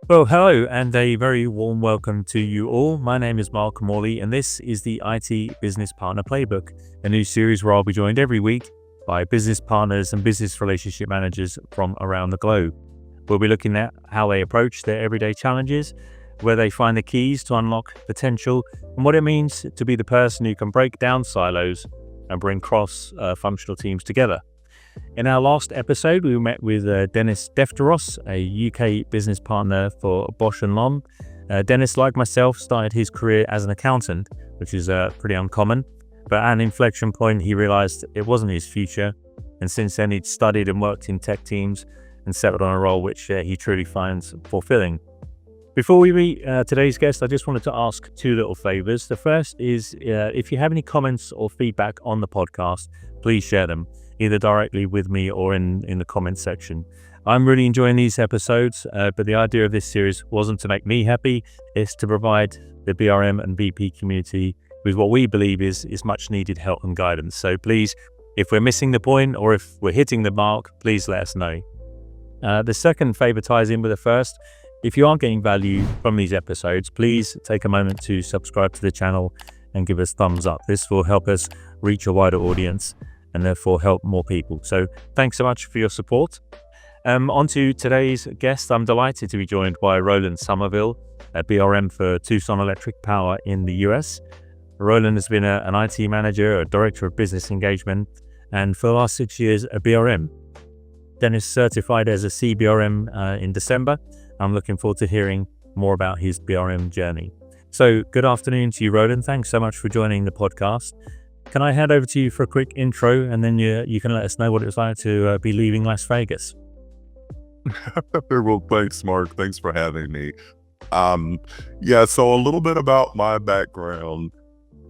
Well, hello, and a very warm welcome to you all. My name is Mark Morley, and this is the IT Business Partner Playbook, a new series where I'll be joined every week by business partners and business relationship managers from around the globe. We'll be looking at how they approach their everyday challenges, where they find the keys to unlock potential, and what it means to be the person who can break down silos and bring cross-functional teams together. In our last episode, we met with Dennis Defteros, a UK business partner for Bausch & Lomb. Dennis, like myself, started his career as an accountant, which is pretty uncommon. But at an inflection point, he realized it wasn't his future. And since then, he'd studied and worked in tech teams and settled on a role which he truly finds fulfilling. Before we meet today's guest, I just wanted to ask two little favors. The first is if you have any comments or feedback on the podcast, please share them, either directly with me or in the comments section. I'm really enjoying these episodes, but the idea of this series wasn't to make me happy, it's to provide the BRM and BP community with what we believe is much needed help and guidance. So please, if we're missing the point or if we're hitting the mark, please let us know. The second favor ties in with the first. If you are getting value from these episodes, please take a moment to subscribe to the channel and give us thumbs up. This will help us reach a wider audience and therefore help more people. So thanks so much for your support. On to today's guest. I'm delighted to be joined by Roland Somerville, a BRM for Tucson Electric Power in the US. Roland has been an IT manager, a director of business engagement, and for the last 6 years, a BRM. Dennis certified as a CBRM in December. I'm looking forward to hearing more about his BRM journey. So good afternoon to you, Roland. Thanks so much for joining the podcast. Can I hand over to you for a quick intro, and then you can let us know what it was like to be leaving Las Vegas? Well, thanks, Mark. Thanks for having me. So a little bit about my background.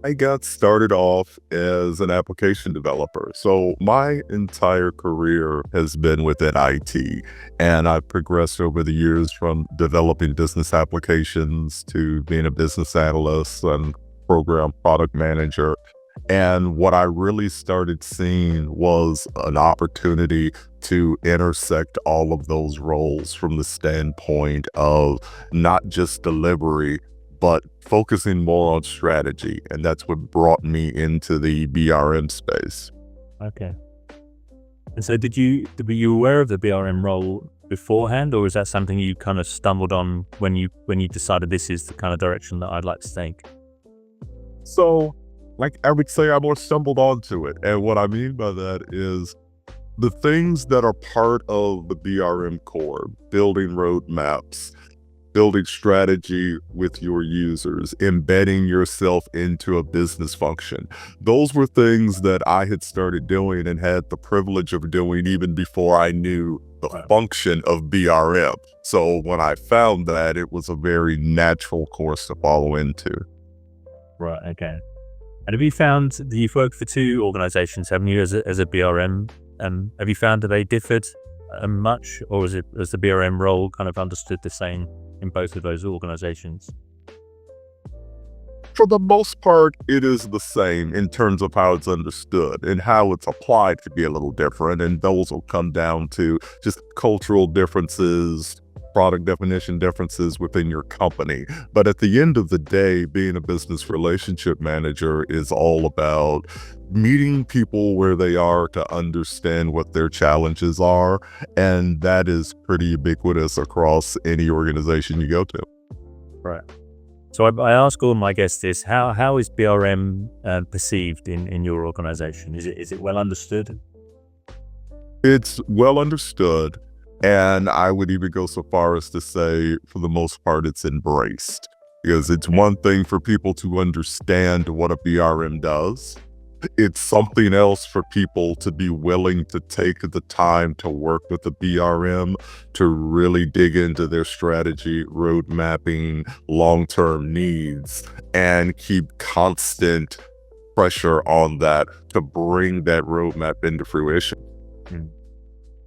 I got started off as an application developer. So my entire career has been within IT, and I've progressed over the years from developing business applications to being a business analyst and program product manager. And what I really started seeing was an opportunity to intersect all of those roles from the standpoint of not just delivery, but focusing more on strategy. And that's what brought me into the BRM space. Okay. And so were you aware of the BRM role beforehand, or is that something you kind of stumbled on when you decided this is the kind of direction that I'd like to take? So, like I would say, I more stumbled onto it. And what I mean by that is the things that are part of the BRM core, building roadmaps, building strategy with your users, embedding yourself into a business function. Those were things that I had started doing and had the privilege of doing even before I knew the function of BRM. So when I found that, it was a very natural course to follow into. Right, okay. And have you found that you've worked for two organizations, haven't you, as a BRM? Have you found that they differed much, or is the BRM role kind of understood the same in both of those organizations? For the most part, it is the same in terms of how it's understood, and how it's applied to be a little different. And those will come down to just cultural differences, product definition differences within your company. But at the end of the day, being a business relationship manager is all about meeting people where they are to understand what their challenges are. And that is pretty ubiquitous across any organization you go to. Right. So I ask all my guests this: how is BRM perceived in your organization? Is it well understood? It's well understood. And I would even go so far as to say, for the most part, it's embraced. Because it's one thing for people to understand what a BRM does. It's something else for people to be willing to take the time to work with the BRM, to really dig into their strategy, road mapping, long-term needs, and keep constant pressure on that to bring that roadmap into fruition.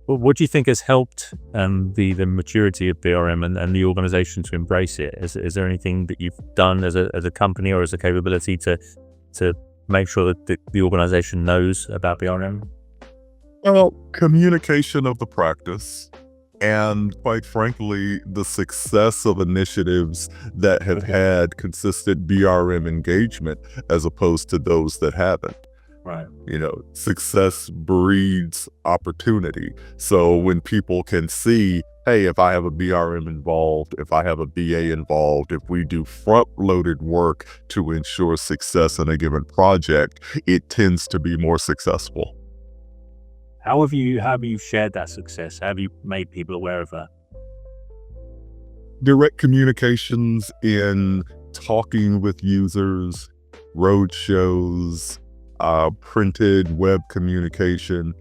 Well, what do you think has helped the maturity of BRM and the organization to embrace it? Is there anything that you've done as a company or as a capability to make sure that the organization knows about BRM? Well, communication of the practice, and quite frankly, the success of initiatives that have had consistent BRM engagement as opposed to those that haven't. Right. Success breeds opportunity. So when people can see, hey, if I have a BRM involved, if I have a BA involved, if we do front-loaded work to ensure success in a given project, it tends to be more successful. How have you shared that success? How have you made people aware of that? Direct communications in talking with users, road shows, printed web communication.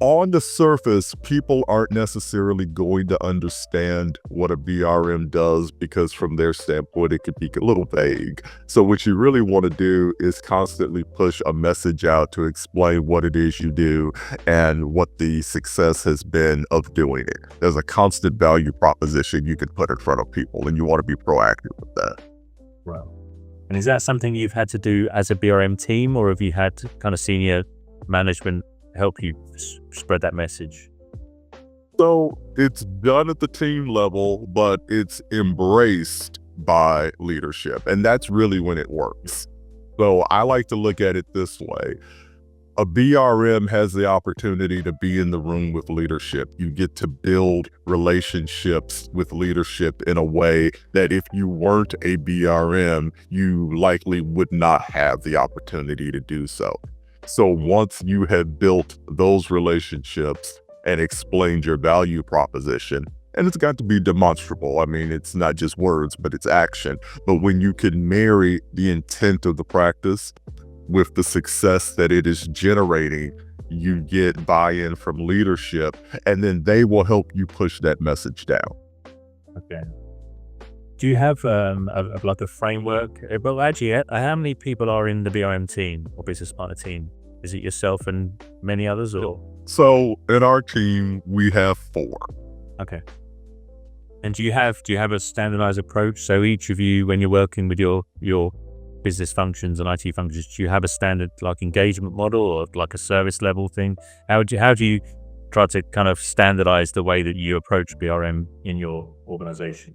On the surface, people aren't necessarily going to understand what a BRM does because from their standpoint, it could be a little vague. So what you really want to do is constantly push a message out to explain what it is you do and what the success has been of doing it. There's a constant value proposition you can put in front of people, and you want to be proactive with that. Right. And is that something you've had to do as a BRM team, or have you had kind of senior management help you spread that message? So it's done at the team level, but it's embraced by leadership. And that's really when it works. So I like to look at it this way. A BRM has the opportunity to be in the room with leadership. You get to build relationships with leadership in a way that if you weren't a BRM, you likely would not have the opportunity to do so. So once you have built those relationships and explained your value proposition, and it's got to be demonstrable. I mean, it's not just words, but it's action. But when you can marry the intent of the practice with the success that it is generating, you get buy-in from leadership, and then they will help you push that message down. Okay. Do you have like a framework? Well, actually, how many people are in the BRM team or business partner team? Is it yourself and many others, or? So in our team, we have 4. Okay. And do you have a standardized approach? So each of you, when you're working with your business functions and IT functions, do you have a standard like engagement model or like a service level thing? How do you try to kind of standardize the way that you approach BRM in your organization?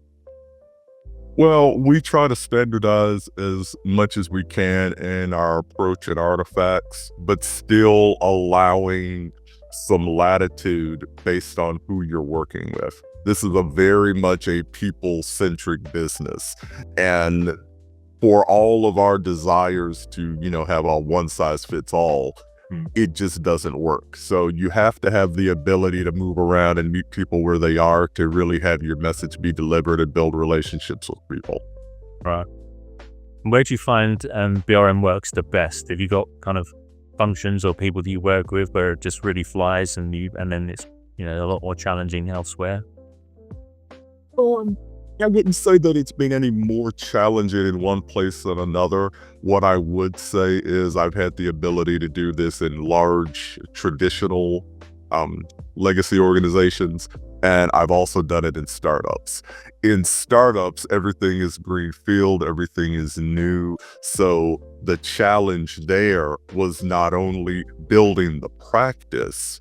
Well, we try to standardize as much as we can in our approach and artifacts, but still allowing some latitude based on who you're working with. This is a very much a people-centric business. And for all of our desires to, have a one-size-fits-all, it just doesn't work. So you have to have the ability to move around and meet people where they are to really have your message be delivered and build relationships with people. Right. Where do you find BRM works the best? Have you got kind of functions or people that you work with where it just really flies and then it's a lot more challenging elsewhere? I wouldn't say that it's been any more challenging in one place than another. What I would say is I've had the ability to do this in large traditional legacy organizations, and I've also done it in startups. In startups, everything is greenfield, everything is new. So the challenge there was not only building the practice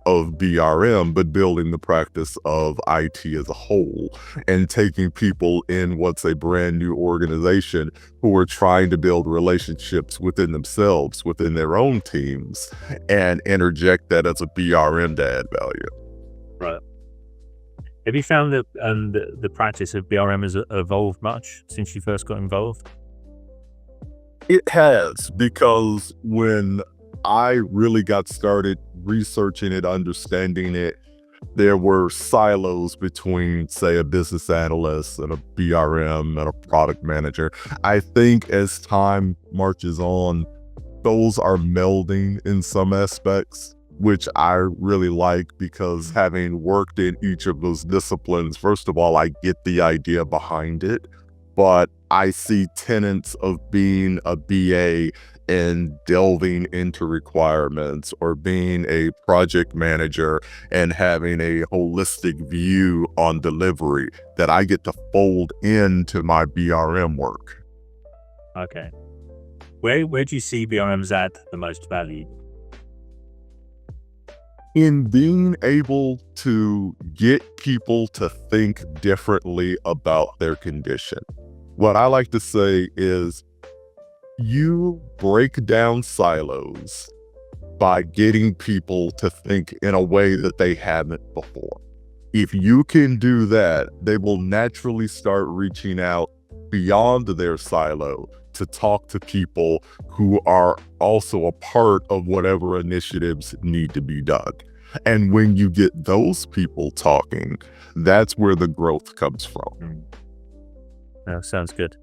of BRM, but building the practice of IT as a whole and taking people in what's a brand new organization who are trying to build relationships within themselves, within their own teams, and interject that as a BRM to add value. Right. Have you found that the practice of BRM has evolved much since you first got involved? It has, because when I really got started researching it, understanding it, there were silos between, say, a business analyst and a BRM and a product manager. I think as time marches on, those are melding in some aspects, which I really like, because having worked in each of those disciplines, first of all, I get the idea behind it, but I see tenets of being a BA and delving into requirements, or being a project manager and having a holistic view on delivery that I get to fold into my BRM work. Okay. Where do you see BRMs add the most value? in being able to get people to think differently about their condition. What I like to say is you break down silos by getting people to think in a way that they haven't before. If you can do that, they will naturally start reaching out beyond their silo to talk to people who are also a part of whatever initiatives need to be done. And when you get those people talking, that's where the growth comes from. No, sounds good.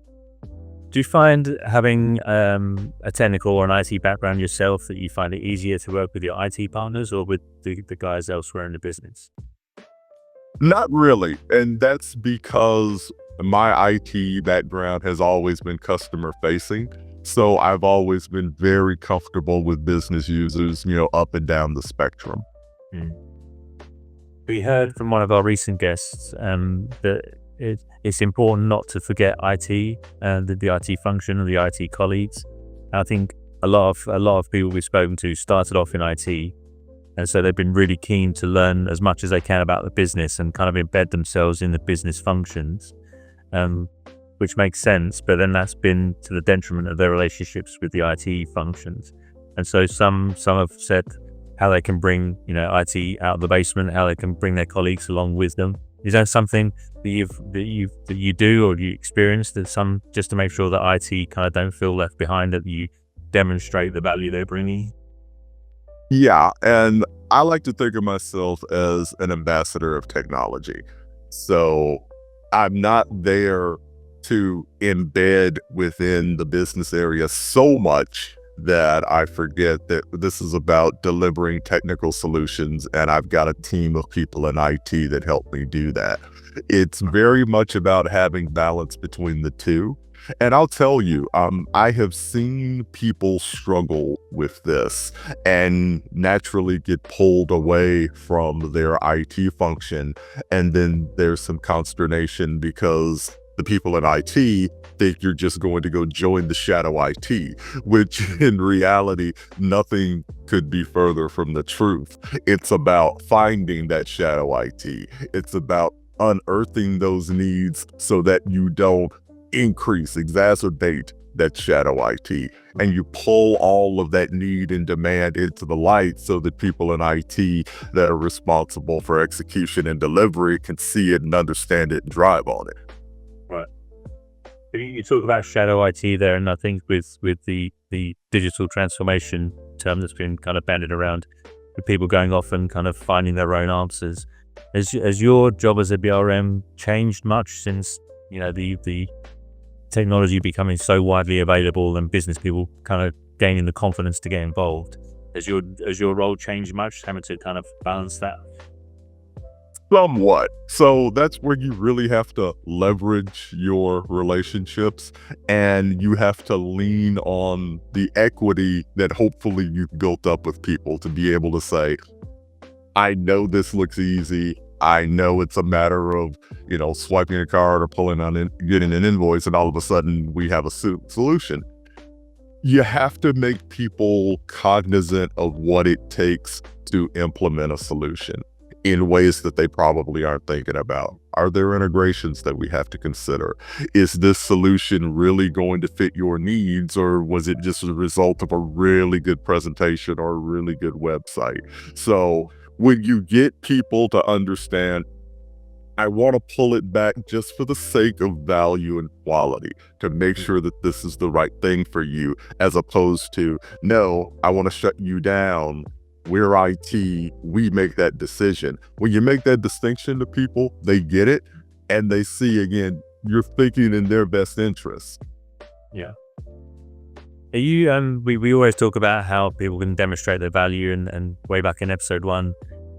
Do you find having a technical or an IT background yourself that you find it easier to work with your IT partners or with the guys elsewhere in the business? Not really. And that's because my IT background has always been customer facing. So I've always been very comfortable with business users, up and down the spectrum. We heard from one of our recent guests that it's important not to forget IT and the IT function and the IT colleagues. I think a lot of people we've spoken to started off in IT, and so they've been really keen to learn as much as they can about the business and kind of embed themselves in the business functions, which makes sense. But then that's been to the detriment of their relationships with the IT functions. And so some have said how they can bring IT out of the basement, how they can bring their colleagues along with them. Is that something that you do or you experience, that some, just to make sure that IT kind of don't feel left behind, that you demonstrate the value they're bringing? Yeah, and I like to think of myself as an ambassador of technology. So I'm not there to embed within the business area so much that I forget that this is about delivering technical solutions, and I've got a team of people in IT that help me do that. It's very much about having balance between the two. And I'll tell you, I have seen people struggle with this and naturally get pulled away from their IT function. And then there's some consternation because the people in IT think you're just going to go join the shadow IT, which in reality, nothing could be further from the truth. It's about finding that shadow IT. It's about unearthing those needs so that you don't exacerbate that shadow IT, and you pull all of that need and demand into the light so that people in IT that are responsible for execution and delivery can see it and understand it and drive on it. Right. You talk about shadow IT there, and I think with the digital transformation term that's been kind of bandied around, with people going off and kind of finding their own answers, has your job as a BRM changed much since the technology becoming so widely available and business people kind of gaining the confidence to get involved? Has your role changed much, having to kind of balance that? Somewhat. So that's where you really have to leverage your relationships, and you have to lean on the equity that hopefully you've built up with people to be able to say, I know this looks easy. I know it's a matter of, swiping a card or getting an invoice, and all of a sudden we have a solution. You have to make people cognizant of what it takes to implement a solution in ways that they probably aren't thinking about. Are there integrations that we have to consider? Is this solution really going to fit your needs, or was it just a result of a really good presentation or a really good website? So when you get people to understand, I want to pull it back just for the sake of value and quality, to make sure that this is the right thing for you, as opposed to, no, I want to shut you down. We're IT, we make that decision. When you make that distinction to people, they get it, and they see, again, you're thinking in their best interest. Yeah. Are you, we always talk about how people can demonstrate their value, and way back in episode 1,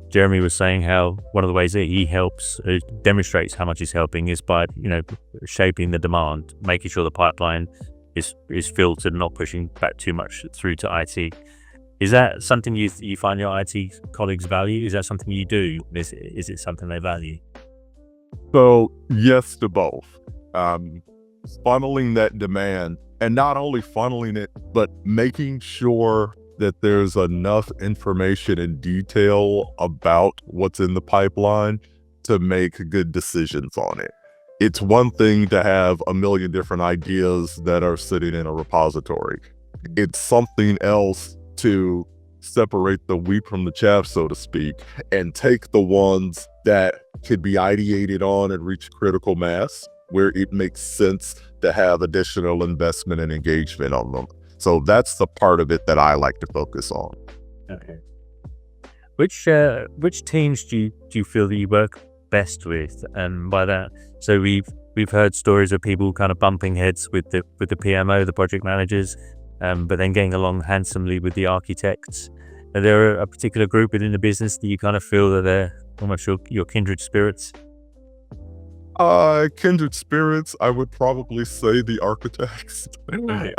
Jeremy was saying how one of the ways that he helps, demonstrates how much he's helping, is by, shaping the demand, making sure the pipeline is filtered, not pushing back too much through to IT. Is that something you find your IT colleagues value? Is that something you do? Is it something they value? So yes to both. Funneling that demand, and not only funneling it, but making sure that there's enough information and detail about what's in the pipeline to make good decisions on it. It's one thing to have a million different ideas that are sitting in a repository. It's something else to separate the wheat from the chaff, so to speak, and take the ones that could be ideated on and reach critical mass where it makes sense to have additional investment and engagement on them. So that's the part of it that I like to focus on. Okay. Which teams do you feel that you work best with? And by that, so we've heard stories of people kind of bumping heads with the PMO, the project managers, but then getting along handsomely with the architects. Are there a particular group within the business that you kind of feel that they're almost your kindred spirits? Kindred spirits, I would probably say the architects. Right.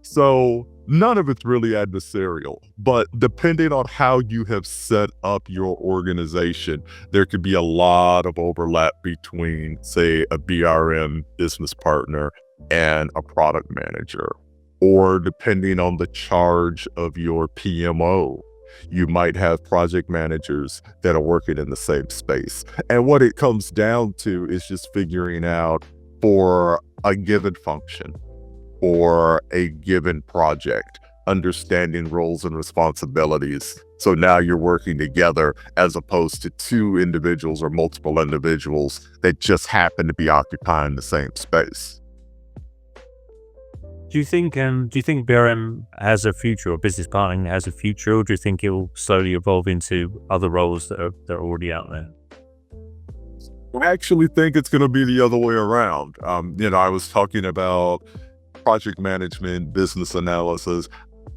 So none of it's really adversarial, but depending on how you have set up your organization, there could be a lot of overlap between, say, a BRM business partner and a product manager. Or depending on the charge of your PMO, you might have project managers that are working in the same space. And what it comes down to is just figuring out for a given function or a given project, understanding roles and responsibilities. So now you're working together as opposed to two individuals or multiple individuals that just happen to be occupying the same space. Do you think BRM has a future, or business partnering has a future, or do you think it will slowly evolve into other roles that are already out there? I actually think it's going to be the other way around. I was talking about project management, business analysis.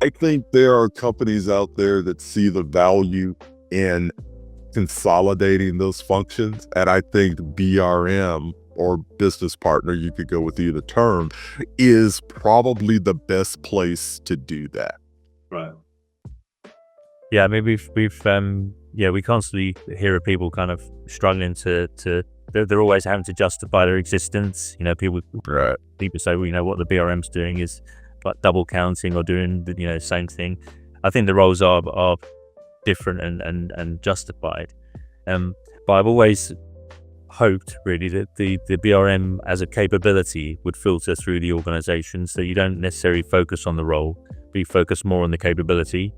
I think there are companies out there that see the value in consolidating those functions. And I think BRM, or business partner, you could go with either term, is probably the best place to do that. Right. Yeah, I mean, we constantly hear of people kind of struggling they're always having to justify their existence. People say, well, what the BRM's doing is like double counting or doing the same thing. I think the roles are different and justified. But I've always hoped really that the BRM as a capability would filter through the organization, so you don't necessarily focus on the role, but you focus more on the capability.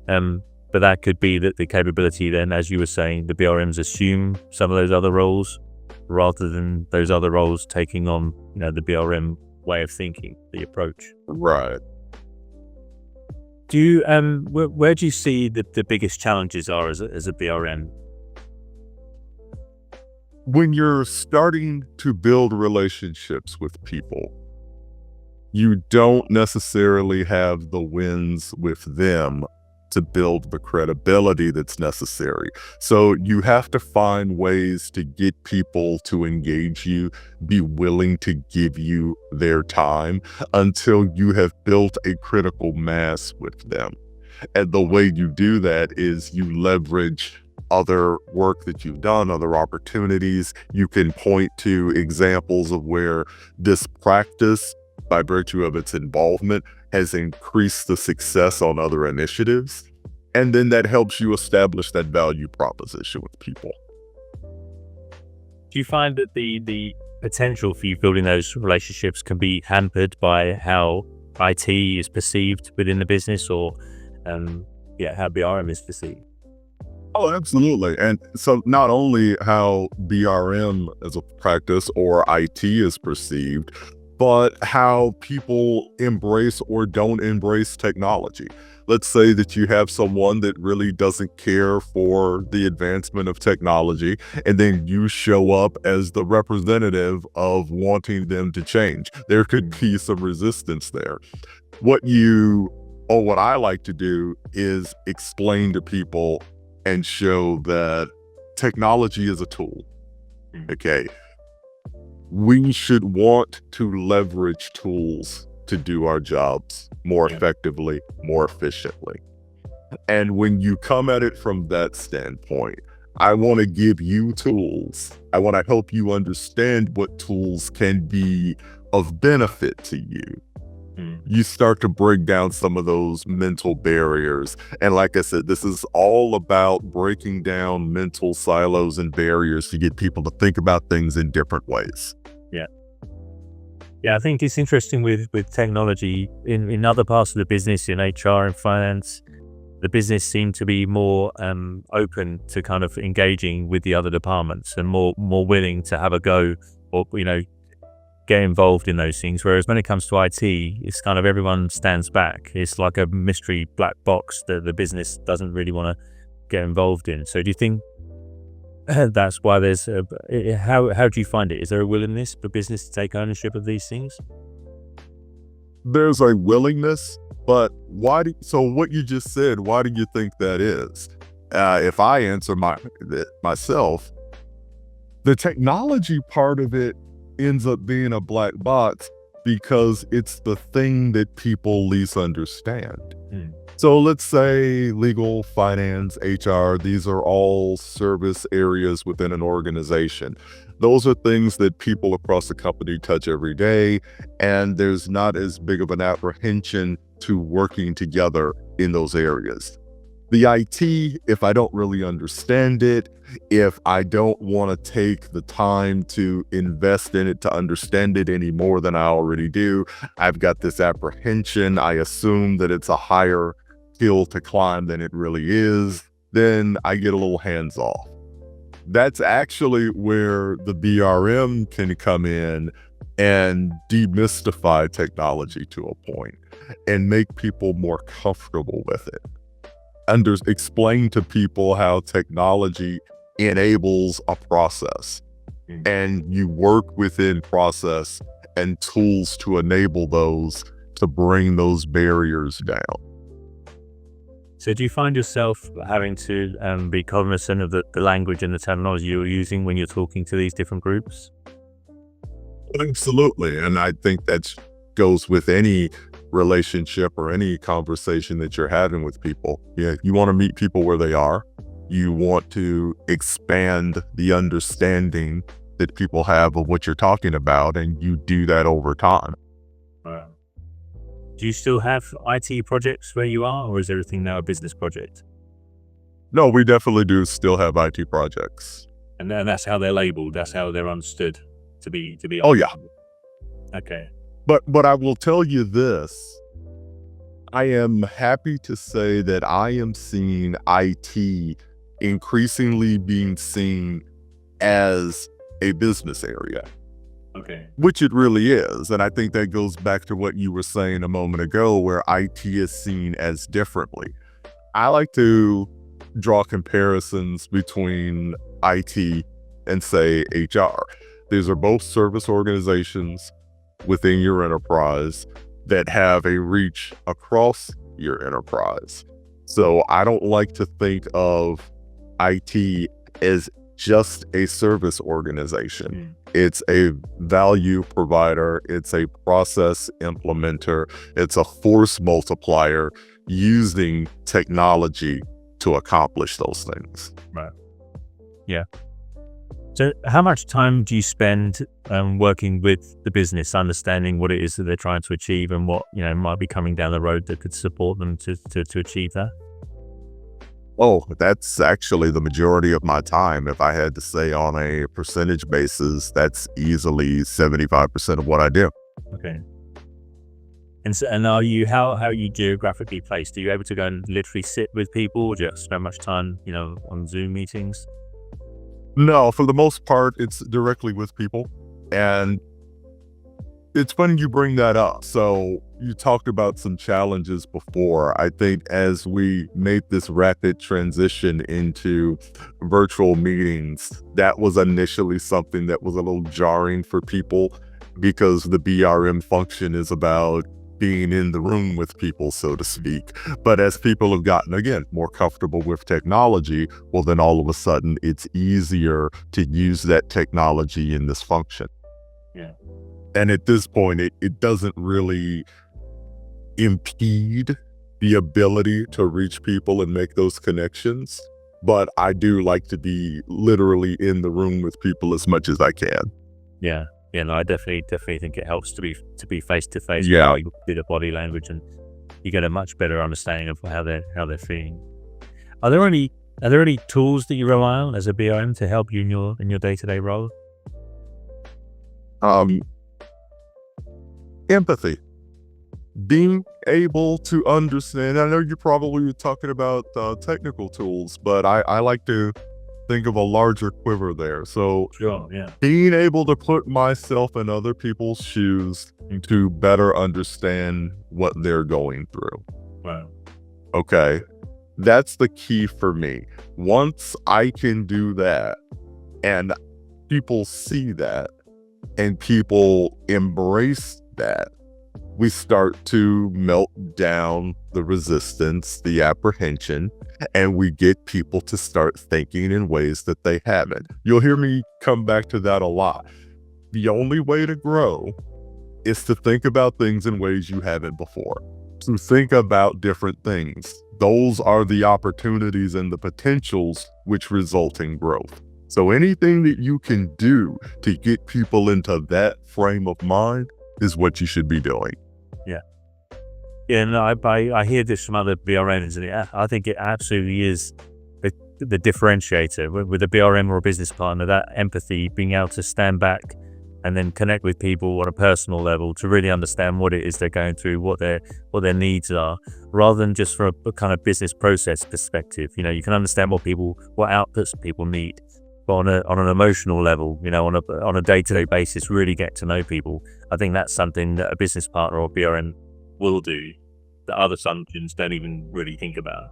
But that could be that the capability then, as you were saying, the BRMs assume some of those other roles rather than those other roles taking on the BRM way of thinking, the approach. Right. Do you where do you see the biggest challenges are as a BRM? When you're starting to build relationships with people, you don't necessarily have the wins with them to build the credibility that's necessary. So you have to find ways to get people to engage you, be willing to give you their time until you have built a critical mass with them. And the way you do that is you leverage other work that you've done, other opportunities. You can point to examples of where this practice, by virtue of its involvement, has increased the success on other initiatives. And then that helps you establish that value proposition with people. Do you find that the potential for you building those relationships can be hampered by how IT is perceived within the business, or how BRM is perceived? Oh, absolutely. And so not only how BRM as a practice or IT is perceived, but how people embrace or don't embrace technology. Let's say that you have someone that really doesn't care for the advancement of technology, and then you show up as the representative of wanting them to change. There could be some resistance there. What I like to do is explain to people and show that technology is a tool. Okay. We should want to leverage tools to do our jobs more effectively, more efficiently. And when you come at it from that standpoint, I want to give you tools. I want to help you understand what tools can be of benefit to you. Mm. you start to break down some of those mental barriers. And like I said, this is all about breaking down mental silos and barriers to get people to think about things in different ways. Yeah, I think it's interesting with technology in other parts of the business, in HR and finance. The business seemed to be more open to kind of engaging with the other departments and more willing to have a go, or get involved in those things. Whereas when it comes to IT, it's kind of everyone stands back. It's like a mystery black box that the business doesn't really want to get involved in. So do you think that's why there's how do you find it? Is there a willingness for business to take ownership of these things? There's a willingness, but so what you just said, why do you think that is? If I answer myself, the technology part of it ends up being a black box because it's the thing that people least understand. Hmm. So let's say legal, finance, HR, these are all service areas within an organization. Those are things that people across the company touch every day, and there's not as big of an apprehension to working together in those areas. The IT, if I don't really understand it, if I don't want to take the time to invest in it to understand it any more than I already do, I've got this apprehension. I assume that it's a higher hill to climb than it really is. Then I get a little hands off. That's actually where the BRM can come in and demystify technology to a point and make people more comfortable with it. Explain to people how technology enables a process, and you work within process and tools to enable those, to bring those barriers down. So do you find yourself having to be cognizant of the language and the terminology you're using when you're talking to these different groups? Absolutely. And I think that goes with any relationship or any conversation that you're having with people. Yeah, you want to meet people where they are. You want to expand the understanding that people have of what you're talking about, and you do that over time. Wow. Do you still have IT projects where you are, or is everything now a business project? No, we definitely do still have IT projects. And then that's how they're labeled. That's how they're understood to be. Oh, yeah. Okay. But I will tell you this. I am happy to say that I am seeing IT increasingly being seen as a business area, Okay. which it really is. And I think that goes back to what you were saying a moment ago, where IT is seen as differently. I like to draw comparisons between IT and, say, HR. These are both service organizations within your enterprise that have a reach across your enterprise. So I don't like to think of IT as just a service organization. It's a value provider. It's a process implementer. It's a force multiplier using technology to accomplish those things. Right. Yeah. So how much time do you spend working with the business, understanding what it is that they're trying to achieve and what might be coming down the road that could support them to achieve that? Oh, that's actually the majority of my time. If I had to say on a percentage basis, that's easily 75% of what I do. Okay. And are you how are you geographically placed? Are you able to go and literally sit with people, or do you have to spend much time, on Zoom meetings? No, for the most part, it's directly with people. And it's funny you bring that up. So you talked about some challenges before. I think as we made this rapid transition into virtual meetings, that was initially something that was a little jarring for people, because the BRM function is about being in the room with people, so to speak. But as people have gotten, again, more comfortable with technology, well, then all of a sudden it's easier to use that technology in this function. Yeah. And at this point, it doesn't really impede the ability to reach people and make those connections. But I do like to be literally in the room with people as much as I can. Yeah. Yeah, no, I definitely think it helps to be face to face. Yeah. You do the body language, and you get a much better understanding of how they're feeling. Are there any tools that you rely on as a BRM to help you in your day to day role? Um, Empathy. Being able to understand. I know you probably were talking about technical tools, but I like to think of a larger quiver there. So Sure. Yeah. being able to put myself in other people's shoes to better understand what they're going through. Wow. Okay. That's the key for me. Once I can do that and people see that and people embrace that, we start to melt down the resistance, the apprehension, and we get people to start thinking in ways that they haven't. You'll hear me come back to that a lot. The only way to grow is to think about things in ways you haven't before. To think about different things. Those are the opportunities and the potentials which result in growth. So anything that you can do to get people into that frame of mind is what you should be doing. Yeah, no, I hear this from other BRMs, and I think it absolutely is the differentiator with a BRM or a business partner. That empathy, being able to stand back and then connect with people on a personal level to really understand what it is they're going through, what their needs are, rather than just from a kind of business process perspective. You can understand what outputs people need, but on an emotional level, on a day-to-day basis, really get to know people. I think that's something that a business partner or BRM will do that other functions don't even really think about.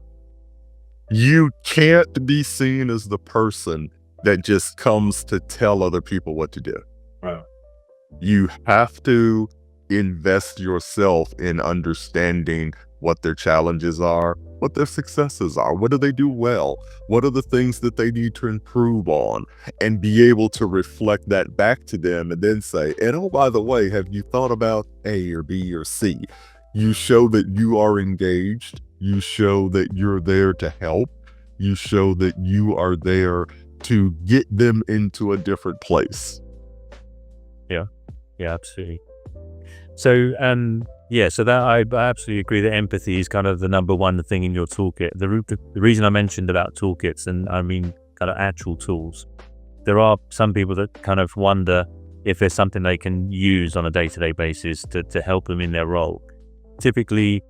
You can't be seen as the person that just comes to tell other people what to do. Right. You have to invest yourself in understanding what their challenges are, what their successes are, what do they do well, what are the things that they need to improve on, and be able to reflect that back to them and then say, and oh, by the way, have you thought about A or B or C? You show that you are engaged. You show that you're there to help. You show that you are there to get them into a different place. Yeah, absolutely. So, so that I absolutely agree that empathy is kind of the number one thing in your toolkit. The reason I mentioned about toolkits, and I mean kind of actual tools, there are some people that kind of wonder if there's something they can use on a day-to-day basis to help them in their role. Typically,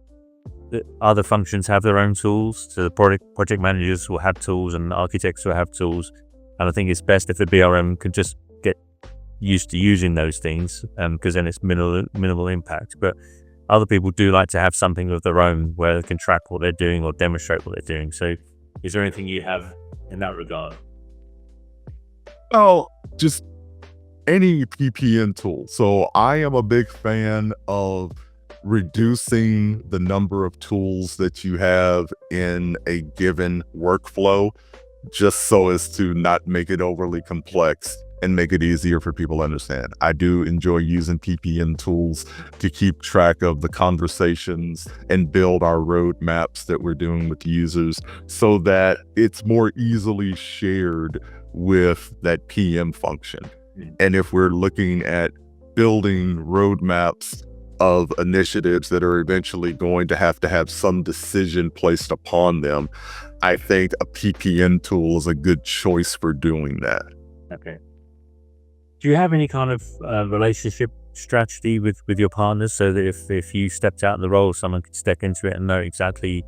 the other functions have their own tools. So the project managers will have tools and architects will have tools. And I think it's best if the BRM can just get used to using those things, because then it's minimal impact. But other people do like to have something of their own where they can track what they're doing or demonstrate what they're doing. So is there anything you have in that regard? Oh, just any PPM tool. So I am a big fan of reducing the number of tools that you have in a given workflow, just so as to not make it overly complex and make it easier for people to understand. I do enjoy using PPM tools to keep track of the conversations and build our roadmaps that we're doing with users so that it's more easily shared with that PM function. And if we're looking at building roadmaps of initiatives that are eventually going to have some decision placed upon them, I think a PPM tool is a good choice for doing that. Okay. Do you have any kind of relationship strategy with your partners so that if you stepped out of the role, someone could step into it and know exactly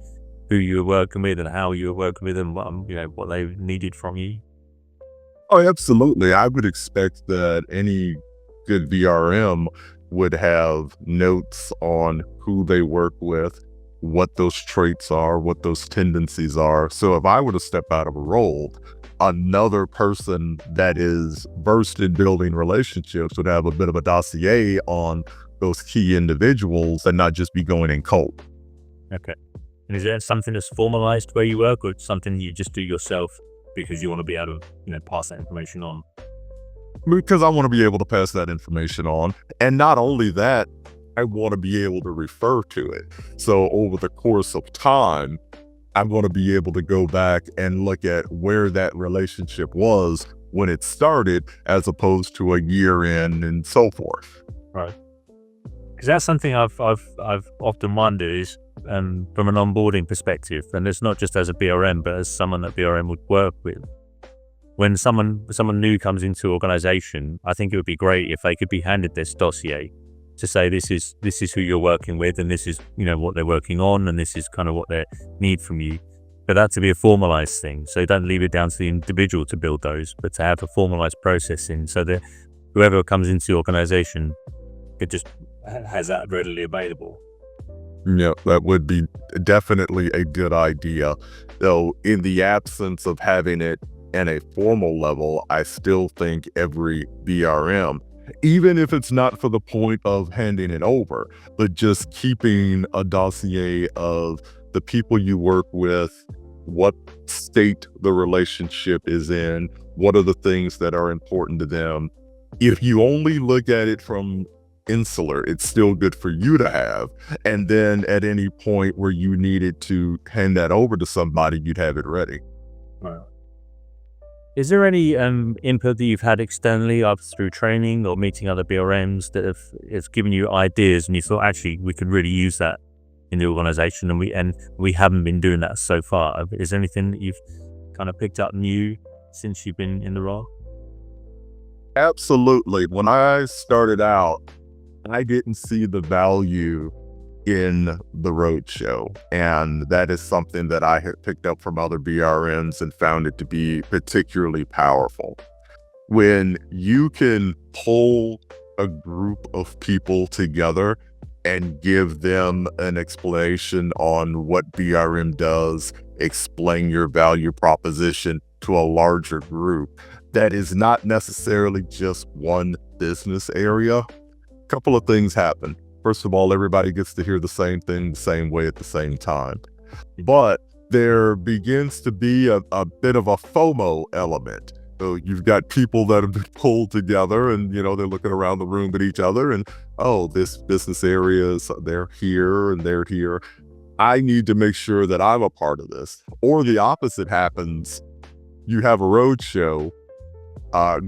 who you were working with and how you were working with them, what they needed from you? Oh, absolutely. I would expect that any good VRM would have notes on who they work with, what those traits are, what those tendencies are. So if I were to step out of a role, another person that is versed in building relationships would have a bit of a dossier on those key individuals and not just be going in cold. Okay. And is there something that's formalized where you work, or something you just do yourself because you want to be able to, pass that information on? Because I want to be able to pass that information on. And not only that, I want to be able to refer to it. So over the course of time, I'm going to be able to go back and look at where that relationship was when it started as opposed to a year in and so forth. Right. Because that's something I've often wondered is from an onboarding perspective, and it's not just as a BRM, but as someone that BRM would work with. When someone new comes into organization, I think it would be great if they could be handed this dossier to say this is who you're working with, and this is what they're working on, and this is kind of what they need from you. But that to be a formalized thing, so don't leave it down to the individual to build those, but to have a formalized process in, so that whoever comes into the organization could just has that readily available. Yeah, that would be definitely a good idea. Though in the absence of having it at a formal level, I still think every BRM, even if it's not for the point of handing it over, but just keeping a dossier of the people you work with, what state the relationship is in, what are the things that are important to them. If you only look at it from insular, it's still good for you to have. And then at any point where you needed to hand that over to somebody, you'd have it ready. Right. Is there any input that you've had externally, either through training or meeting other BRMs, that it's given you ideas and you thought, actually, we could really use that in the organization, and we haven't been doing that so far? Is there anything that you've kind of picked up new since you've been in the role? Absolutely. When I started out, I didn't see the value in the roadshow, and that is something that I had picked up from other BRMs and found it to be particularly powerful. When you can pull a group of people together and give them an explanation on what BRM does, explain your value proposition to a larger group that is not necessarily just one business area, a couple of things happen. First of all, everybody gets to hear the same thing the same way at the same time. But there begins to be a bit of a FOMO element. So you've got people that have been pulled together and, they're looking around the room at each other and, oh, this business area, they're here and they're here. I need to make sure that I'm a part of this. Or the opposite happens. You have a roadshow,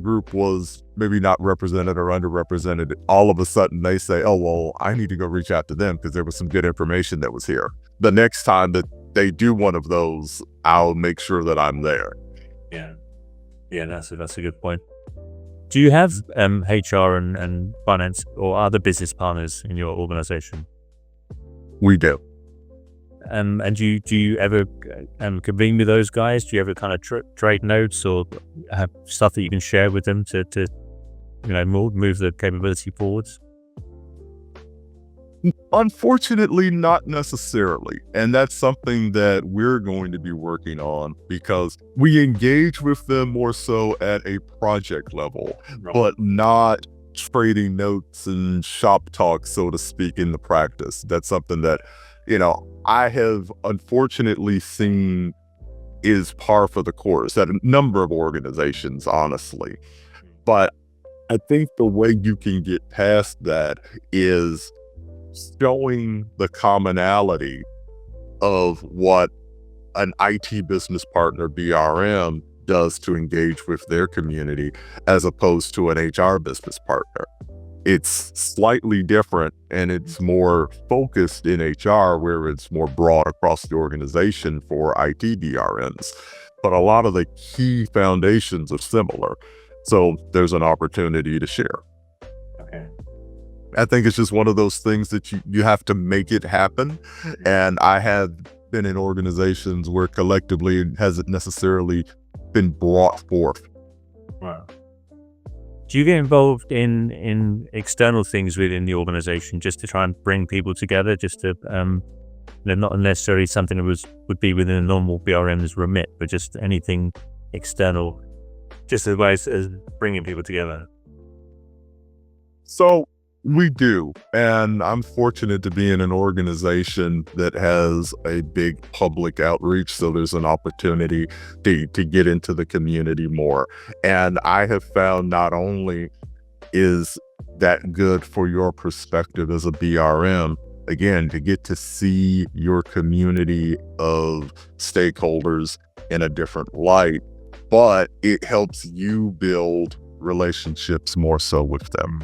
group was maybe not represented or underrepresented. All of a sudden they say, oh, well, I need to go reach out to them because there was some good information that was here. The next time that they do one of those, I'll make sure that I'm there. Yeah, that's a good point. Do you have HR and finance or other business partners in your organization? We do. And do you ever convene with those guys? Do you ever kind of trade notes or have stuff that you can share with them to move the capability forwards? Unfortunately, not necessarily. And that's something that we're going to be working on, because we engage with them more so at a project level, but not trading notes and shop talk, so to speak, in the practice. That's something that, I have unfortunately seen is par for the course at a number of organizations, honestly. But I think the way you can get past that is showing the commonality of what an IT business partner BRM does to engage with their community as opposed to an HR business partner. It's slightly different and it's more focused in HR, where it's more broad across the organization for IT BRMs. But a lot of the key foundations are similar. So there's an opportunity to share. Okay. I think it's just one of those things that you have to make it happen. And I have been in organizations where collectively it hasn't necessarily been brought forth. Wow. Do you get involved in external things within the organization just to try and bring people together, just to not necessarily something that would be within a normal BRM's remit, but just anything external, just as ways as bringing people together? So we do, and I'm fortunate to be in an organization that has a big public outreach, so there's an opportunity to get into the community more. And I have found not only is that good for your perspective as a BRM, again, to get to see your community of stakeholders in a different light, but it helps you build relationships more so with them.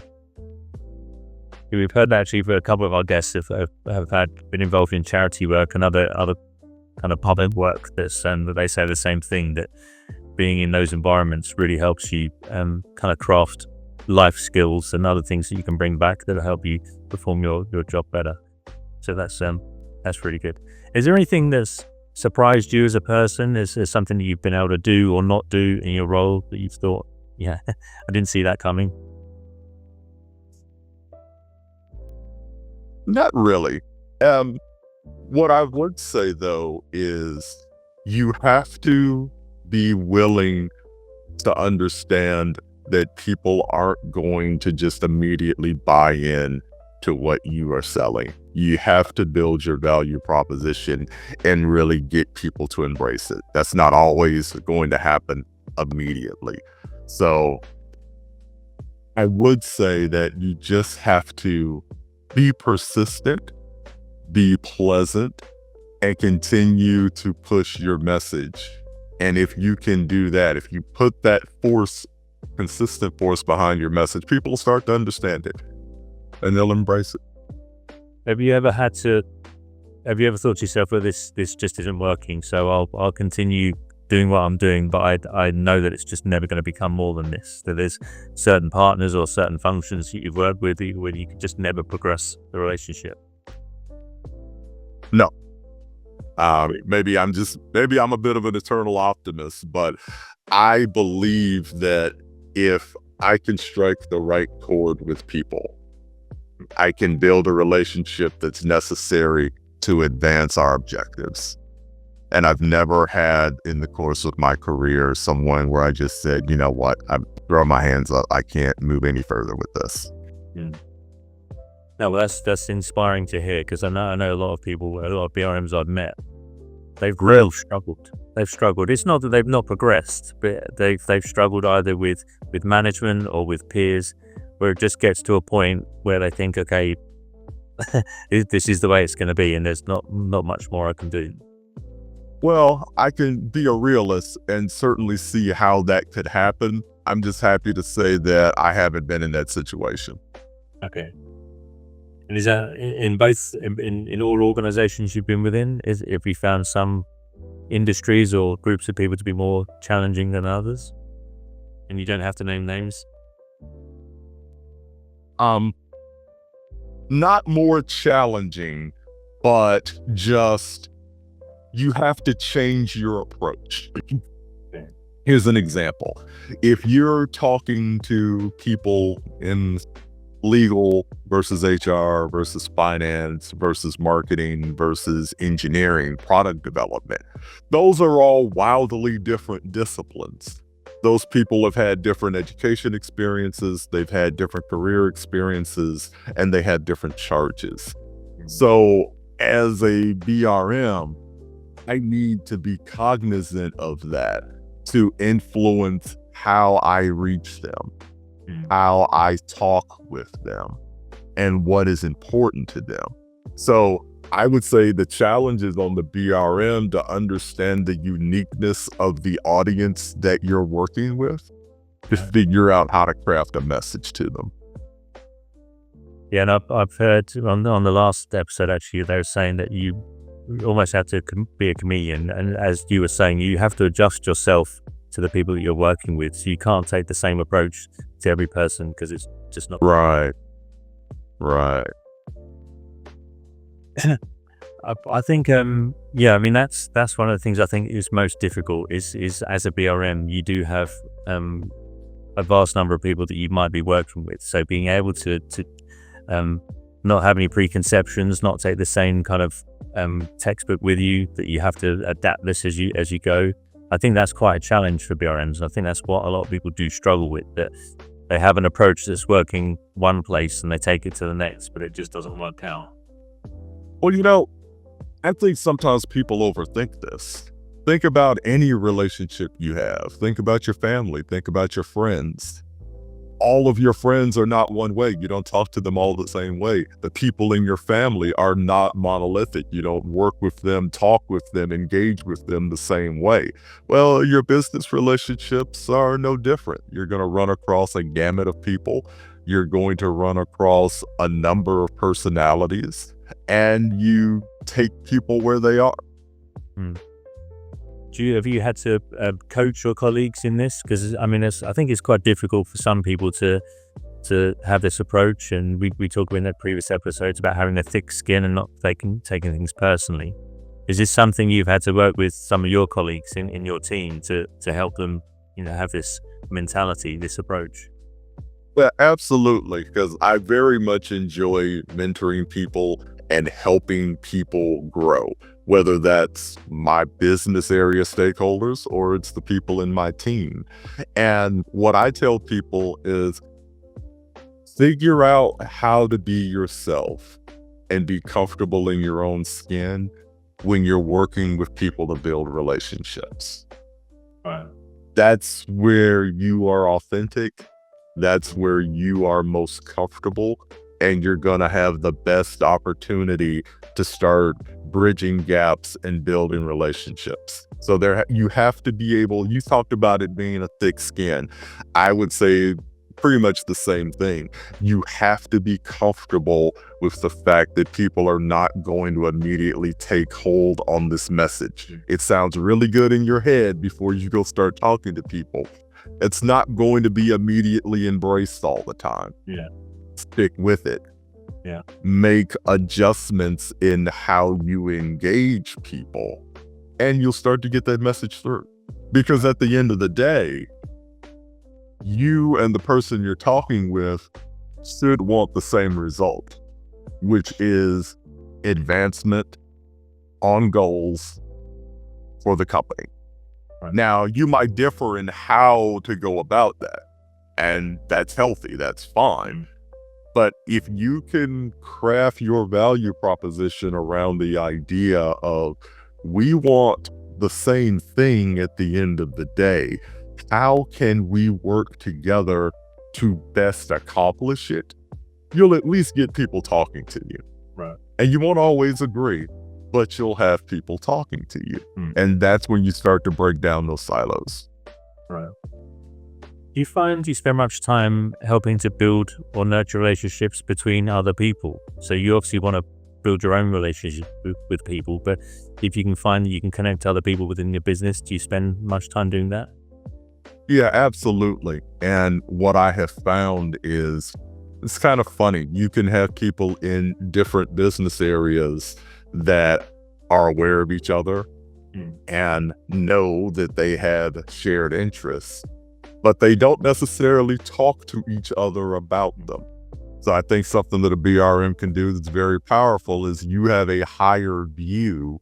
We've heard that actually for a couple of our guests have been involved in charity work and other kind of public work that they say the same thing, that being in those environments really helps you kind of craft life skills and other things that you can bring back that will help you perform your job better. So that's really good. Is there anything that's surprised you as a person? Is there something that you've been able to do or not do in your role that you've thought, yeah, I didn't see that coming? Not really. What I would say though is you have to be willing to understand that people aren't going to just immediately buy in to what you are selling. You have to build your value proposition and really get people to embrace it. That's not always going to happen immediately. So I would say that you just have to be persistent, be pleasant, and continue to push your message. And if you can do that, if you put that consistent force behind your message, people will start to understand it and they'll embrace it. Have you ever thought to yourself, well, this just isn't working, so I'll continue doing what I'm doing, but I know that it's just never going to become more than this, that there's certain partners or certain functions that you've worked with where you can just never progress the relationship? No. Maybe I'm a bit of an eternal optimist, but I believe that if I can strike the right chord with people, I can build a relationship that's necessary to advance our objectives. And I've never had in the course of my career someone where I just said, you know what, I throw my hands up. I can't move any further with this. No, well, that's inspiring to hear, because I know a lot of people, a lot of BRMs I've met, they've really struggled. They've struggled. It's not that they've not progressed, but they've struggled either with management or with peers, where it just gets to a point where they think, okay, this is the way it's going to be, and there's not much more I can do. Well, I can be a realist and certainly see how that could happen. I'm just happy to say that I haven't been in that situation. Okay. And is that in all organizations you've been within? Have you found some industries or groups of people to be more challenging than others? And you don't have to name names. Not more challenging, but just you have to change your approach. Here's an example. If you're talking to people in legal versus HR versus finance versus marketing versus engineering, product development, those are all wildly different disciplines. Those people have had different education experiences, they've had different career experiences, and they have different charges. So as a BRM, I need to be cognizant of that to influence how I reach them, how I talk with them, and what is important to them. So I would say the challenge is on the BRM to understand the uniqueness of the audience that you're working with, to figure out how to craft a message to them. Yeah, and I've heard on the last episode, actually, they were saying that you almost have to be a comedian. And as you were saying, you have to adjust yourself to the people that you're working with. So you can't take the same approach to every person, because it's just not right. I think, I mean, that's one of the things I think is most difficult is as a BRM, you do have a vast number of people that you might be working with. So being able to not have any preconceptions, not take the same kind of textbook with you, that you have to adapt this as you go. I think that's quite a challenge for BRMs. I think that's what a lot of people do struggle with, that they have an approach that's working one place and they take it to the next, but it just doesn't work out. Well, I think sometimes people overthink this. Think about any relationship you have. Think about your family. Think about your friends. all of your friends are not one way. You don't talk to them all the same way. The people in your family are not monolithic. You don't work with them, talk with them, engage with them the same way. Well, your business relationships are no different. You're going to run across a gamut of people. You're going to run across a number of personalities, and you take people where they are. Have you had to coach your colleagues in this? Because I mean, I think it's quite difficult for some people to have this approach, and we talked in the previous episodes about having a thick skin and not taking things personally. Is this something you've had to work with some of your colleagues in your team to help them, have this mentality, this approach? Well, absolutely, because I very much enjoy mentoring people and helping people grow, whether that's my business area stakeholders or it's the people in my team. And what I tell people is figure out how to be yourself and be comfortable in your own skin when you're working with people to build relationships. Right. That's where you are authentic. That's where you are most comfortable, and you're going to have the best opportunity to start bridging gaps and building relationships. So you have to be able, you talked about it being a thick skin. I would say pretty much the same thing. You have to be comfortable with the fact that people are not going to immediately take hold on this message. It sounds really good in your head before you go start talking to people. It's not going to be immediately embraced all the time. Yeah. Stick with it. Yeah. Make adjustments in how you engage people, and you'll start to get that message through. Because at the end of the day, you and the person you're talking with should want the same result, which is advancement on goals for the company. Right. Now, you might differ in how to go about that, and that's healthy, that's fine. But if you can craft your value proposition around the idea of we want the same thing at the end of the day, how can we work together to best accomplish it? You'll at least get people talking to you. Right. And you won't always agree, but you'll have people talking to you. And that's when you start to break down those silos. Right. Do you find you spend much time helping to build or nurture relationships between other people? So you obviously want to build your own relationship with people, but if you can find that you can connect to other people within your business, do you spend much time doing that? Yeah, absolutely. And what I have found is it's kind of funny. You can have people in different business areas that are aware of each other and know that they have shared interests, but they don't necessarily talk to each other about them. So I think something that a BRM can do that's very powerful is you have a higher view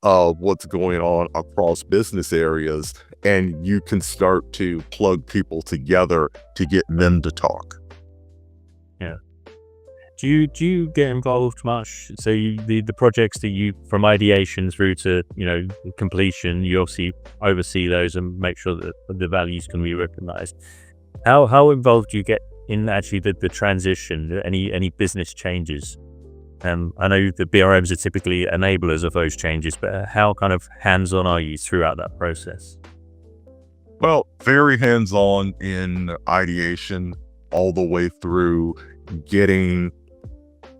of what's going on across business areas, and you can start to plug people together to get them to talk. Yeah. Do you get involved much? So the projects that you, from ideation through to completion, you obviously oversee those and make sure that the values can be recognized. How involved do you get in actually the transition? Any business changes? I know the BRMs are typically enablers of those changes, but how kind of hands-on are you throughout that process? Well, very hands-on in ideation all the way through getting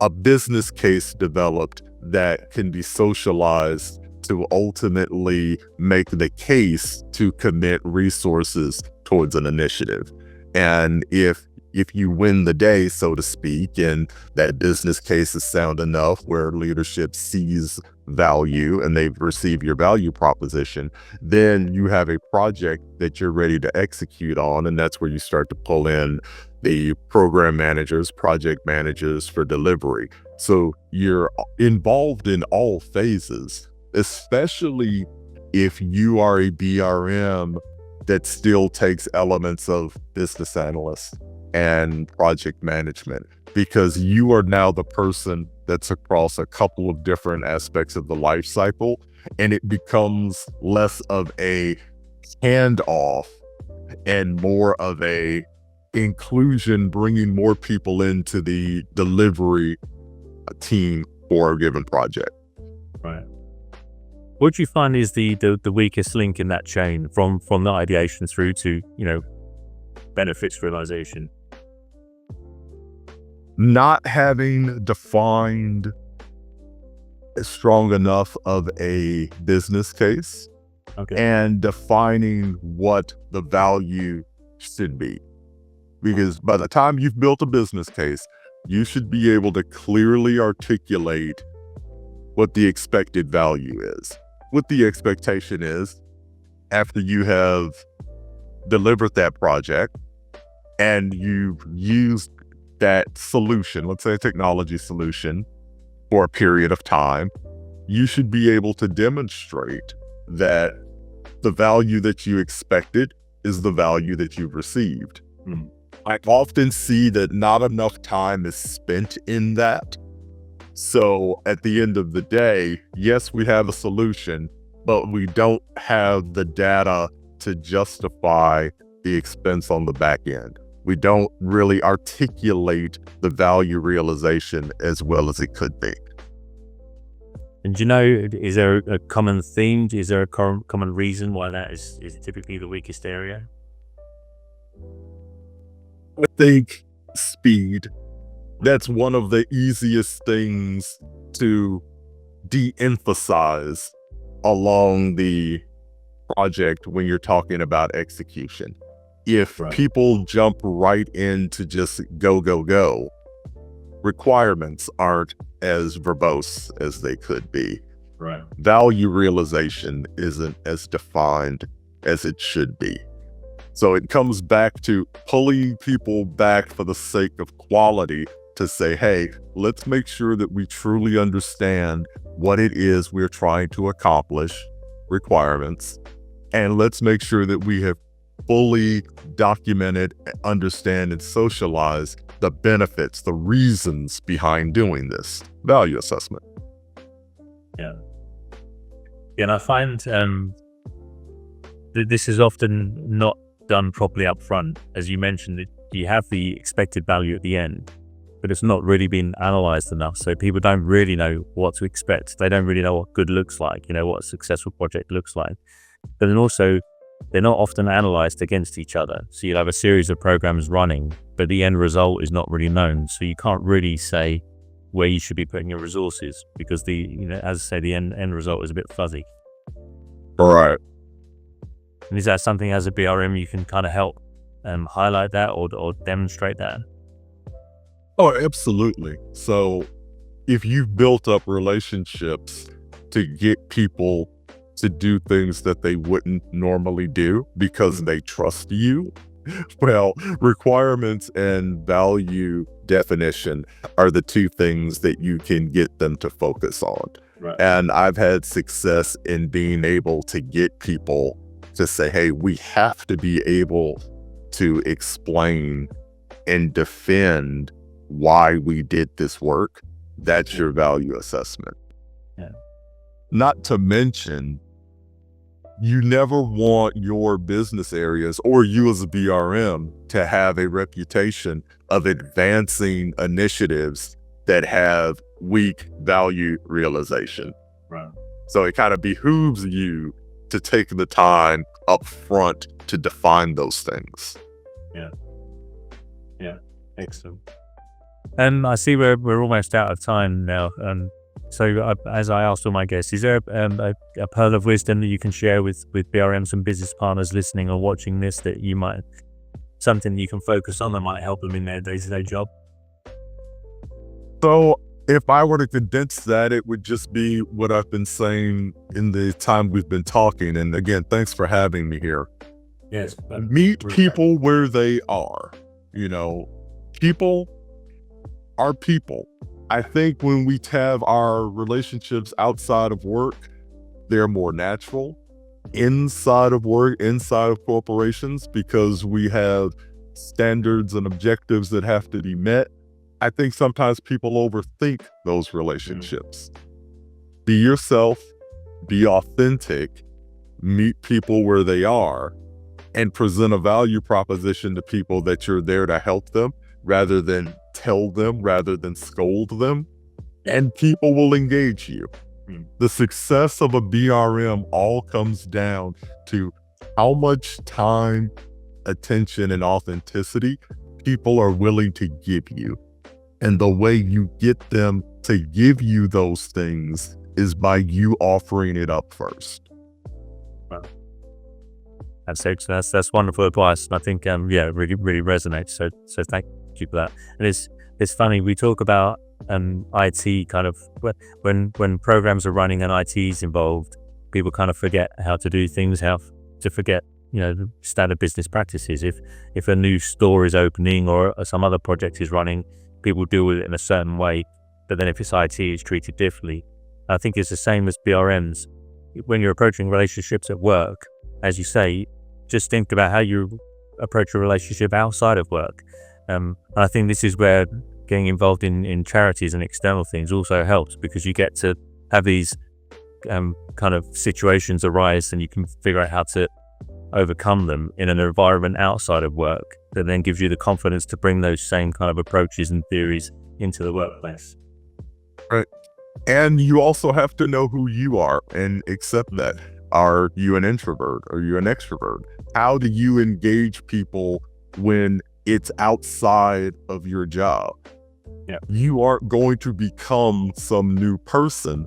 a business case developed that can be socialized to ultimately make the case to commit resources towards an initiative. And if you win the day, so to speak, and that business case is sound enough where leadership sees value and they've received your value proposition, then you have a project that you're ready to execute on. And that's where you start to pull in the program managers, project managers for delivery. So you're involved in all phases, especially if you are a BRM that still takes elements of business analyst and project management, because you are now the person that's across a couple of different aspects of the life cycle, and it becomes less of a handoff and more of a inclusion, bringing more people into the delivery team for a given project. Right. What do you find is the weakest link in that chain from the ideation through to, benefits realization? Not having defined strong enough of a business case Okay. and defining what the value should be. Because by the time you've built a business case, you should be able to clearly articulate what the expected value is. What the expectation is after you have delivered that project and you've used that solution, let's say a technology solution, for a period of time, you should be able to demonstrate that the value that you expected is the value that you've received. I often see that not enough time is spent in that. So at the end of the day, yes, we have a solution, but we don't have the data to justify the expense on the back end. We don't really articulate the value realization as well as it could be. And is there a common theme? Is there a common reason why that is typically the weakest area? I think speed. That's one of the easiest things to de-emphasize along the project when you're talking about execution. If people jump right into just go, requirements aren't as verbose as they could be. Right. Value realization isn't as defined as it should be. So it comes back to pulling people back for the sake of quality to say, hey, let's make sure that we truly understand what it is we're trying to accomplish, requirements, and let's make sure that we have fully documented, understand, and socialize the benefits, the reasons behind doing this. Value assessment. Yeah. And I find that this is often not done properly up front. As you mentioned, you have the expected value at the end, but it's not really been analyzed enough. So people don't really know what to expect. They don't really know what good looks like, what a successful project looks like. But then also, they're not often analyzed against each other. So you'll have a series of programs running, but the end result is not really known. So you can't really say where you should be putting your resources because as I say, the end result is a bit fuzzy. All right. And is that something as a BRM you can kind of help highlight that or demonstrate that? Oh, absolutely. So if you've built up relationships to get people to do things that they wouldn't normally do because they trust you, well, requirements and value definition are the two things that you can get them to focus on. Right. And I've had success in being able to get people to say, hey, we have to be able to explain and defend why we did this work. That's your value assessment. Yeah. Not to mention, you never want your business areas or you as a BRM to have a reputation of advancing initiatives that have weak value realization. Right. So it kind of behooves you to take the time up front to define those things. Yeah. Excellent. I see we're almost out of time now. So as I asked all my guests, is there a pearl of wisdom that you can share with BRMs and business partners listening or watching this that something that you can focus on that might help them in their day-to-day job? So if I were to condense that, it would just be what I've been saying in the time we've been talking. And again, thanks for having me here. Yes. Meet people where they are. People are people. I think when we have our relationships outside of work, they're more natural. Inside of work, inside of corporations, because we have standards and objectives that have to be met, I think sometimes people overthink those relationships. Be yourself, be authentic, meet people where they are, and present a value proposition to people that you're there to help them rather than tell them, rather than scold them, and people will engage you. The success of a BRM all comes down to how much time, attention, and authenticity people are willing to give you. And the way you get them to give you those things is by you offering it up first. That's excellent. That's wonderful advice. And I think, it really resonates. So thank you for that. And it's funny, we talk about IT kind of when programs are running and IT is involved, people kind of forget how to do things, how to forget, the standard business practices. If a new store is opening or some other project is running, people deal with it in a certain way. But then if it's IT, it's treated differently. I think it's the same as BRMs. When you're approaching relationships at work, as you say, just think about how you approach a relationship outside of work. And I think this is where getting involved in charities and external things also helps, because you get to have these kind of situations arise and you can figure out how to overcome them in an environment outside of work that then gives you the confidence to bring those same kind of approaches and theories into the workplace. Right. And you also have to know who you are and accept that. Are you an introvert? Are you an extrovert? How do you engage people when it's outside of your job? Yeah. You aren't going to become some new person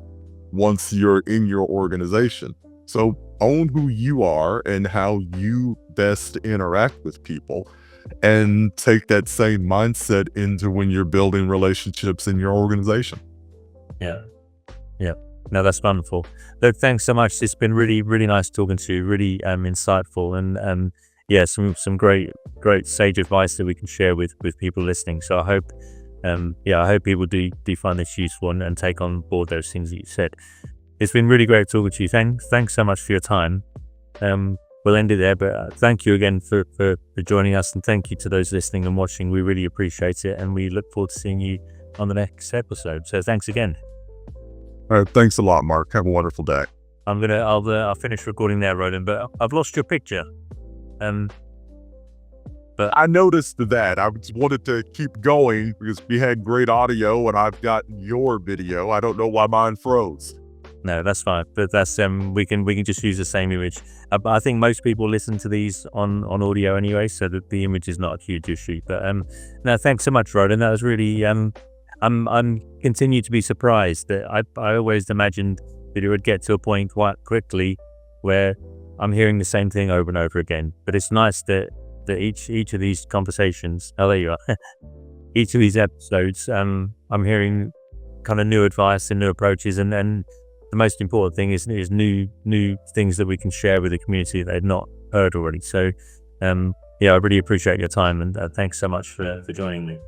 once you're in your organization. So own who you are and how you best interact with people, and take that same mindset into when you're building relationships in your organization. Yeah. No, that's wonderful. Look, thanks so much. It's been really, really nice talking to you, really insightful, and some great sage advice that we can share with people listening. So I hope people do find this useful and take on board those things that you said. It's been really great talking to you. Thanks so much for your time. We'll end it there, but thank you again for joining us, and thank you to those listening and watching. We really appreciate it, and we look forward to seeing you on the next episode. So thanks again. All right, thanks a lot, Mark. Have a wonderful day. I'll finish recording there, Roland, but I've lost your picture. But I noticed that. I just wanted to keep going because we had great audio and I've got your video. I don't know why mine froze. No, that's fine. But that's we can just use the same image. I think most people listen to these on audio anyway, so that the image is not a huge issue. But no, thanks so much, Roland. That was really I'm continue to be surprised that I always imagined that it would get to a point quite quickly where I'm hearing the same thing over and over again. But it's nice that each of these conversations, there you are, each of these episodes, I'm hearing kind of new advice and new approaches, and the most important thing is new things that we can share with the community that they've not heard already. So I really appreciate your time, and thanks so much for joining me.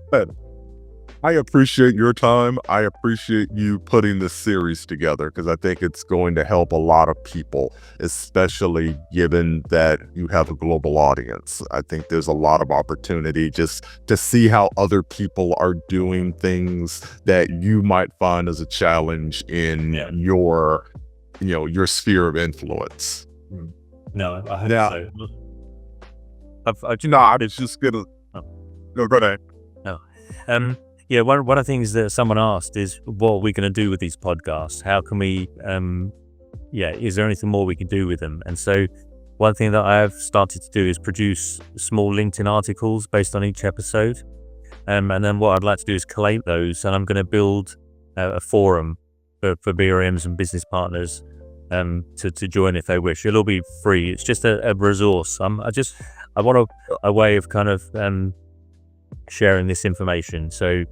I appreciate your time. I appreciate you putting this series together because I think it's going to help a lot of people, especially given that you have a global audience. I think there's a lot of opportunity just to see how other people are doing things that you might find as a challenge in your sphere of influence. No, I hope so. I was just gonna. No, go ahead. No. One of the things that someone asked is, what are we going to do with these podcasts? How can we, is there anything more we can do with them? And so one thing that I have started to do is produce small LinkedIn articles based on each episode. And then what I'd like to do is collate those, and I'm going to build a forum for BRMs and business partners to join if they wish. It'll be free. It's just a resource. I want a way of kind of sharing this information. So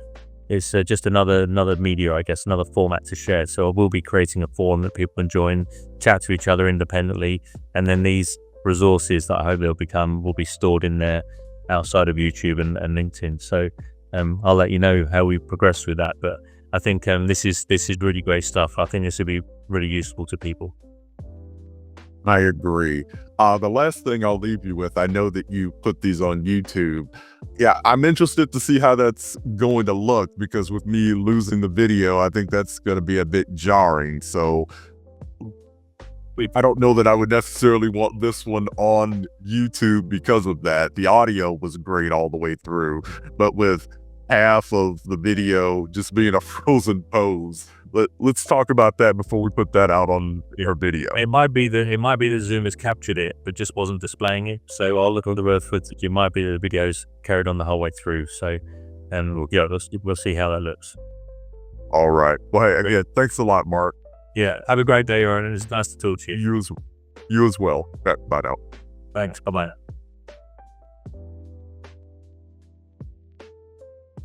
it's just another media, I guess, another format to share. So I will be creating a forum that people can join, chat to each other independently, and then these resources that I hope they'll become will be stored in there outside of YouTube and LinkedIn. So I'll let you know how we progress with that. But I think this is really great stuff. I think this will be really useful to people. I agree. The last thing I'll leave you with, I know that you put these on YouTube. Yeah, I'm interested to see how that's going to look, because with me losing the video, I think that's going to be a bit jarring. So I don't know that I would necessarily want this one on YouTube because of that. The audio was great all the way through, but with half of the video just being a frozen pose, let's talk about that before we put that out on our video. It might be the Zoom has captured it, but just wasn't displaying it. So I'll look at the birth footage. It might be the videos carried on the whole way through. So, and yeah, we'll see how that looks. All right. Well, hey, again, thanks a lot, Mark. Yeah. Have a great day, Aaron. It's nice to talk to you. You as well. Bye now. Thanks. Bye-bye.